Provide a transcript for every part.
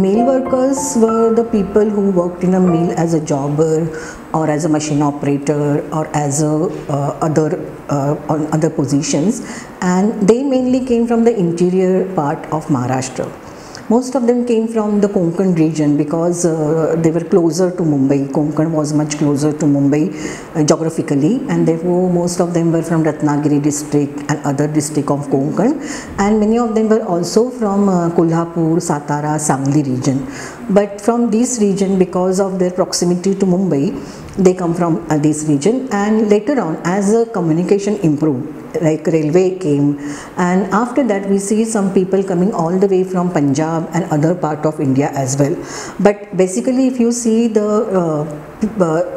Male workers were the people who worked in a mill as a jobber or as a machine operator or as a on other positions, and they mainly came from the interior part of Maharashtra. Most of them came from the Konkan region because they were closer to Mumbai. Konkan was much closer to Mumbai geographically, and therefore most of them were from Ratnagiri district and other district of Konkan, and many of them were also from Kolhapur, Satara, Sangli region. But from this region, because of their proximity to Mumbai, they come from this region, and later on as the communication improved, like railway came, and after that we see some people coming all the way from Punjab and other part of India as well. But basically if you see the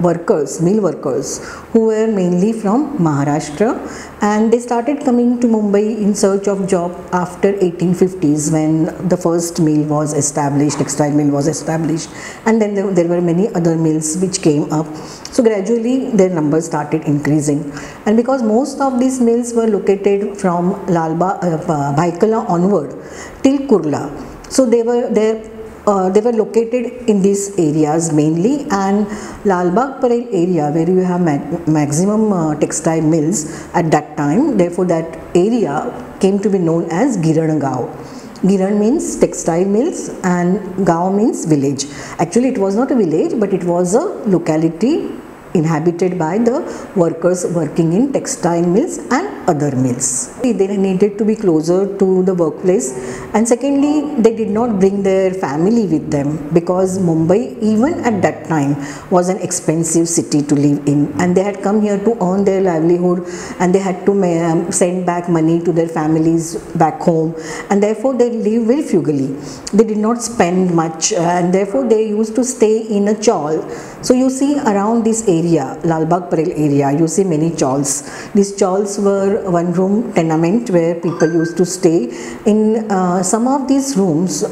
workers, mill workers, who were mainly from Maharashtra, and they started coming to Mumbai in search of job after 1850s when the first mill was established, textile mill was established, and then there were many other mills which came up. So gradually their numbers started increasing, and because most of these mills were located from Bhaikala onward till Kurla, so they were there. They were located in these areas mainly, and Lal Bagh Parel area where you have maximum textile mills at that time, therefore that area came to be known as Giran Gaon. Giran means textile mills and Gaon means village. Actually it was not a village, but it was a locality inhabited by the workers working in textile mills and other mills. They needed to be closer to the workplace, and secondly they did not bring their family with them because Mumbai even at that time was an expensive city to live in, and they had come here to earn their livelihood, and they had to send back money to their families back home, and therefore they lived very frugally. They did not spend much, and therefore they used to stay in a chawl. So you see around this area, Lal Bagh Parel area, you see many chawls. These chawls were one room tenement where people used to stay. In some of these rooms,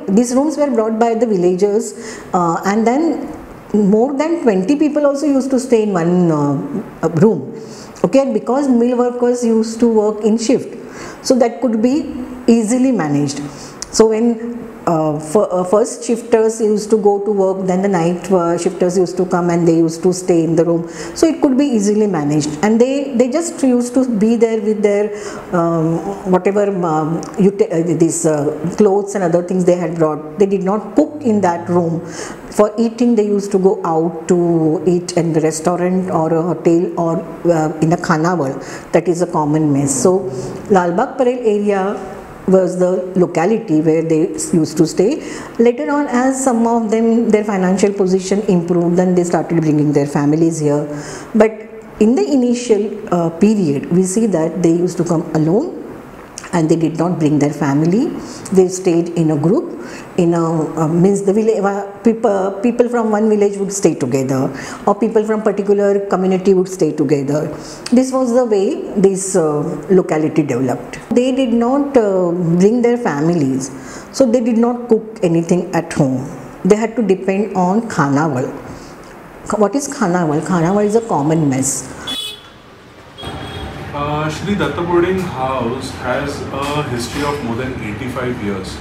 these rooms were brought by the villagers, and then more than 20 people also used to stay in one room. Okay, and because mill workers used to work in shift, so that could be easily managed. So when first shifters used to go to work, then the night shifters used to come and they used to stay in the room, so it could be easily managed, and they just used to be there with their whatever these clothes and other things they had brought. They did not cook in that room. For eating they used to go out to eat in the restaurant or a hotel or in a khanawal, that is a common mess. So Lal Bagh Parel area was the locality where they used to stay. Later on, as some of them, their financial position improved, then they started bringing their families here. But in the initial period, we see that they used to come alone, and they did not bring their family. They stayed in a group. Means the village people from one village would stay together, or people from particular community would stay together. This was the way this locality developed. They did not bring their families, so they did not cook anything at home. They had to depend on khanawal. What is khanawal? Khanawal is a common mess. Shri Datta Boarding House has a history of more than 85 years.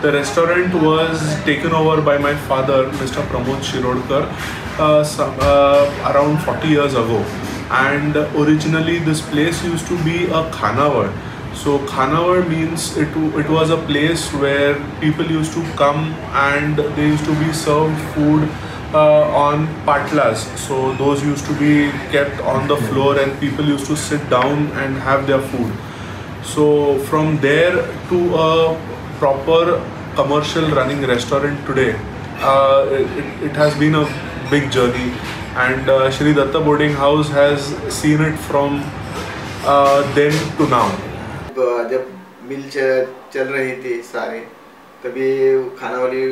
The restaurant was taken over by my father, Mr. Pramod Shirodkar, around 40 years ago. And originally this place used to be a khanawar. So khanawar means it was a place where people used to come and they used to be served food on patlas. So those used to be kept on the floor and people used to sit down and have their food. So from there to a proper commercial running restaurant today, it has been a big journey, and Shri Datta Boarding House has seen it from then to now. जब मिल चल रही थी सारे, तभी खानावाली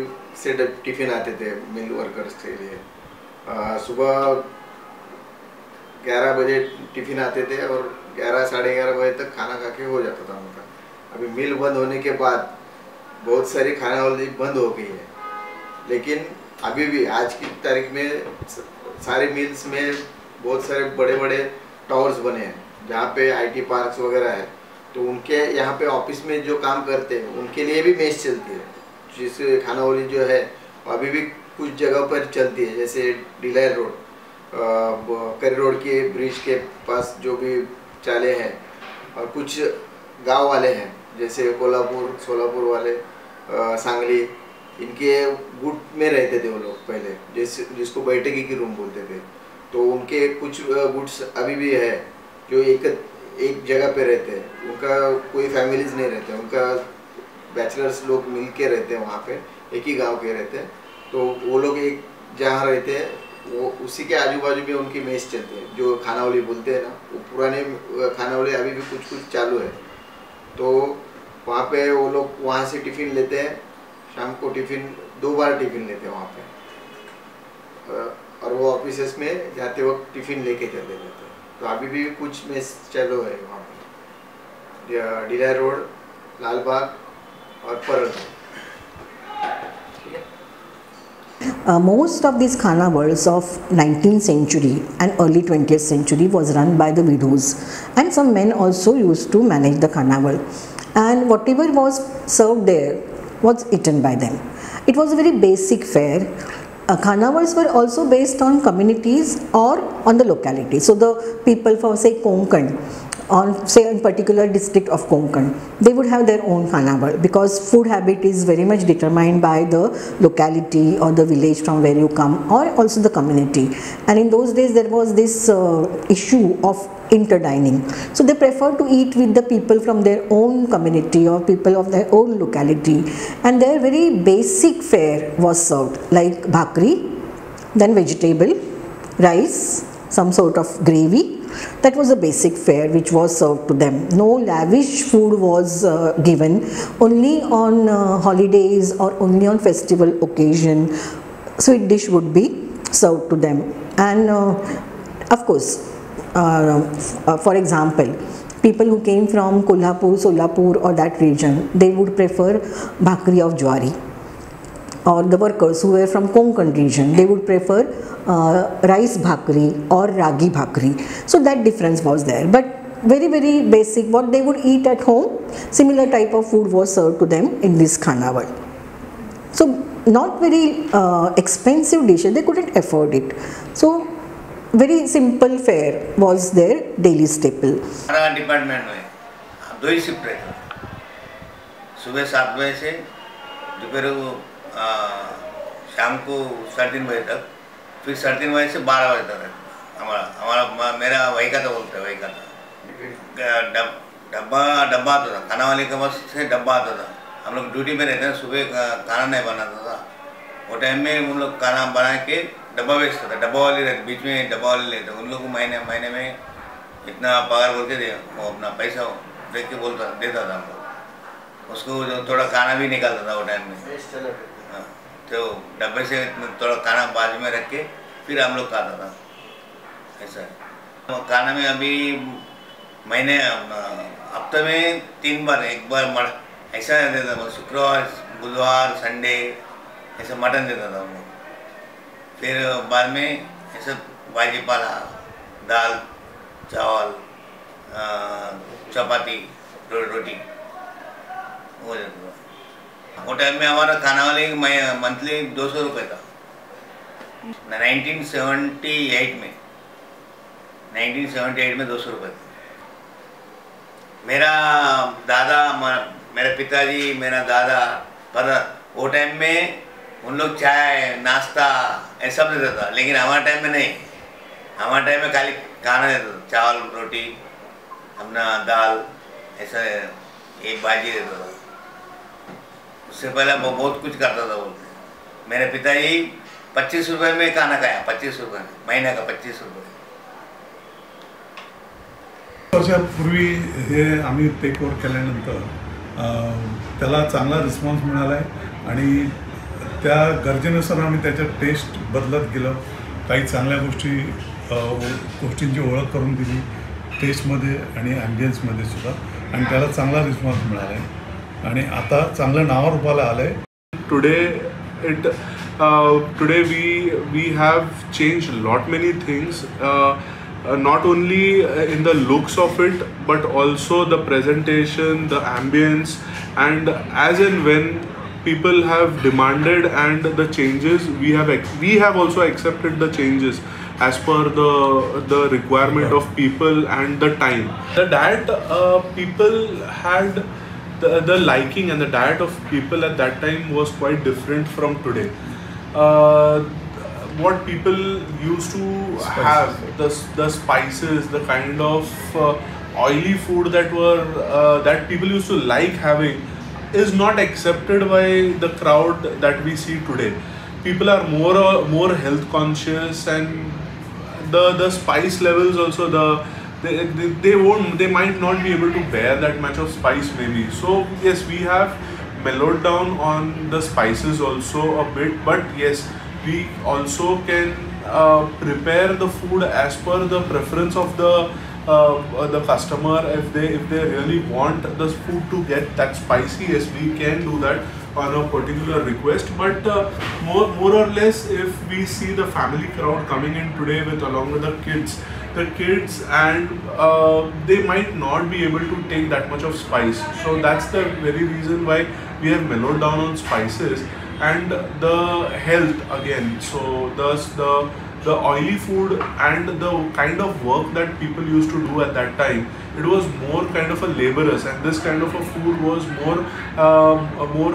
से tiffin आते थे मिल workers के लिए। सुबह 11 बजे टिफिन आते थे और 11 साढ़े 11 बजे तक खाना खा के हो जाता था उनका। अभी मिल बंद होने के बाद बहुत सारी खानावाली बंद हो गई है, लेकिन अभी भी आज की तारीख में सारे मिल्स में बहुत सारे बड़े बड़े टावर्स बने हैं जहाँ पे IT पार्क्स वगैरह है, तो उनके यहाँ पे ऑफिस में जो काम करते हैं उनके लिए भी मेस चलती है। जिस खानावली जो है अभी भी कुछ जगह पर चलती है, जैसे डिलायर रोड, करी रोड के ब्रिज के पास जो भी चाले हैं, और कुछ गांव वाले हैं जैसे कोल्हापुर, सोलापुर वाले, सांगली, इनके गुट में रहते थे वो लोग पहले, जिसको बैठकी की रूम बोलते थे। तो उनके कुछ गुट्स अभी भी है जो एक जगह पे रहते हैं, उनका कोई फैमिलीज नहीं रहते, उनका बैचलर्स लोग मिल के रहते हैं वहाँ पे, एक ही गांव के रहते हैं। तो वो लोग एक जहाँ रहते हैं वो उसी के आजू बाजू में उनकी मेस चलती है, जो खानावली बोलते हैं ना, वो पुराने खानावली अभी भी कुछ कुछ चालू है। तो वहाँ पे वो लोग वहाँ से टिफ़िन लेते हैं, शाम को टिफ़िन 2 बार टिफ़िन लेते हैं वहाँ पे, और वो ऑफिसेस में जाते वक्त टिफ़िन लेके चले जाते हैं। तो अभी भी कुछ मेस चालू है वहाँ पे, डिलायर रोड, लालबाग और परल। Most of these carnivals of 19th century and early 20th century was run by the widows, and some men also used to manage the carnival, and whatever was served there was eaten by them. It was a very basic fare. Carnivals were also based on communities or on the locality. So the people for say Konkan, on say in particular district of Konkan, they would have their own carnival, because food habit is very much determined by the locality or the village from where you come, or also the community. And in those days there was this issue of interdining. So they preferred to eat with the people from their own community or people of their own locality, and their very basic fare was served, like bhakri, then vegetable, rice, some sort of gravy. That was a basic fare which was served to them. No lavish food was given. Only on holidays or only on festival occasion, sweet dish would be served to them. And of course, for example, people who came from Kolhapur, Solapur or that region, they would prefer bhakri of jwari. Or the workers who were from Konkan region, they would prefer rice bhakri or ragi bhakri. So that difference was there. But very, very basic, what they would eat at home, similar type of food was served to them in this carnival. So not very expensive dishes, they couldn't afford it. So very simple fare was their daily staple. हमारा department में 2 ही shift रहता, सुबह 7 बजे से दोपहर को शाम को 3:30 बजे तक, फिर 3:30 बजे से 12 बजे तक रहता। हमारा मेरा वही का था, बोलते वही का था, डब्बा आता था, खाना वाले के बस से डब्बा आता था। हम लोग ड्यूटी में रहते हैं, सुबह खाना नहीं बनाता था, वो टाइम में उन लोग खाना बना के डब्बा बेचता था, डब्बा वाले रहते, बीच में डब्बा वाले लेते, उन लोग को महीने में इतना पगार बोलते थे, वो अपना पैसा देख के बोलता देता था हमको, उसको जो थोड़ा खाना भी निकालता था वो टाइम में। हाँ, तो डब्बे से थोड़ा खाना बाजू में रख के फिर हम लोग खाता था, ऐसा है। खाना में अभी महीने हफ्ते में 3 बार, एक बार ऐसा देता था, शुक्रवार, बुधवार, संडे ऐसा मटन देता था हम लोग। फिर बाद में ऐसा भाजी पाला, दाल, चावल, चपाती, रोटी वो देता था। वो टाइम में हमारा खाना वाले मंथली 200 रुपये था। 1978 में 200 रुपये था। मेरा दादा, मेरे पिताजी, मेरा दादा, पर वो टाइम में उन लोग चाय, नाश्ता ऐसा सब देता था, लेकिन हमारे टाइम में नहीं। हमारे टाइम में खाली खाना देता था, चावल, रोटी, अपना दाल, ऐसा एक भाजी देता था। उससे पहले वो बहुत कुछ करता था बोलते। मेरे पिताजी 25 रुपये में खाना खाया, 25 रुपये में, महीने का 25 रुपये। वर्षापूर्वी हे आम्ही टेक ओव्हर केल्यानंतर त्याला चांगला रिस्पॉन्स मिळाला आहे आणि त्या गरजेनुसार आम्ही त्याच्या टेस्ट बदलत गेलो, काही चांगल्या गोष्टींची ओळख करून दिली टेस्टमध्ये आणि ॲम्बियन्समध्ये सुद्धा, आणि त्याला चांगला रिस्पॉन्स मिळाला आहे आणि आता चांगलं नावारूपाला आलं आहे. Today we have changed lot many things, not only in the looks of it but also the presentation, the ambience, and as and when people have demanded, and the changes we have also accepted the changes as per the requirement of people and the time. The diet people had the liking, and the diet of people at that time was quite different from today. Uh, what people used to have, the spices, the kind of oily food that people used to like having, is not accepted by the crowd that we see today. People are more health conscious, and the spice levels also, they might not be able to bear that much of spice maybe. So yes, we have mellowed down on the spices also a bit, but yes, we also can prepare the food as per the preference of the customer. If they really want the food to get that spicy, yes, we can do that on a particular request. But more or less, if we see the family crowd coming in today with along with the kids, and they might not be able to take that much of spice. So that's the very reason why we have mellowed down on spices. And the health again, so the oily food and the kind of work that people used to do at that time, it was more kind of a laborious, and this kind of a food was more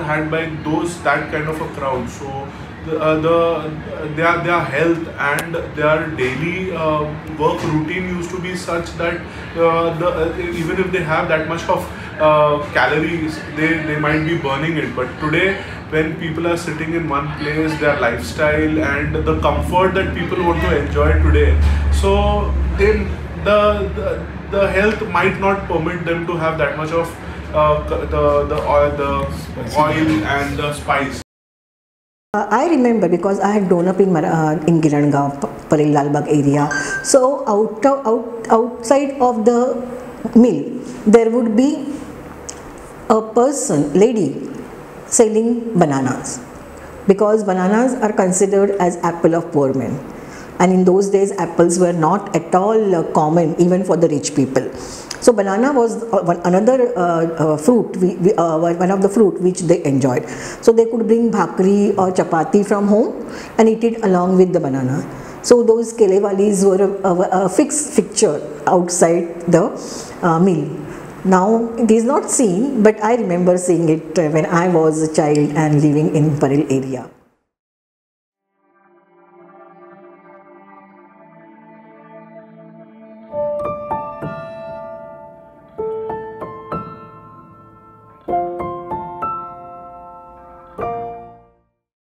had by that kind of a crowd. So their health and their daily work routine used to be such that even if they have that much of calories, they might be burning it. But today, when people are sitting in one place, their lifestyle and the comfort that people want to enjoy today, so then the health might not permit them to have that much of the oil and the spice. I remember, because I had grown up in Girangaon, Parel Lalbagh area. So outside of the mill, there would be a lady, selling bananas, because bananas are considered as apple of poor men, and in those days apples were not at all common even for the rich people. So banana was another fruit, one of the fruit which they enjoyed. So they could bring bhakri or chapati from home and eat it along with the banana. So those kelewalis were a fixed fixture outside the mill. Now it is not seen, but I remember seeing it when I was a child and living in Parel area.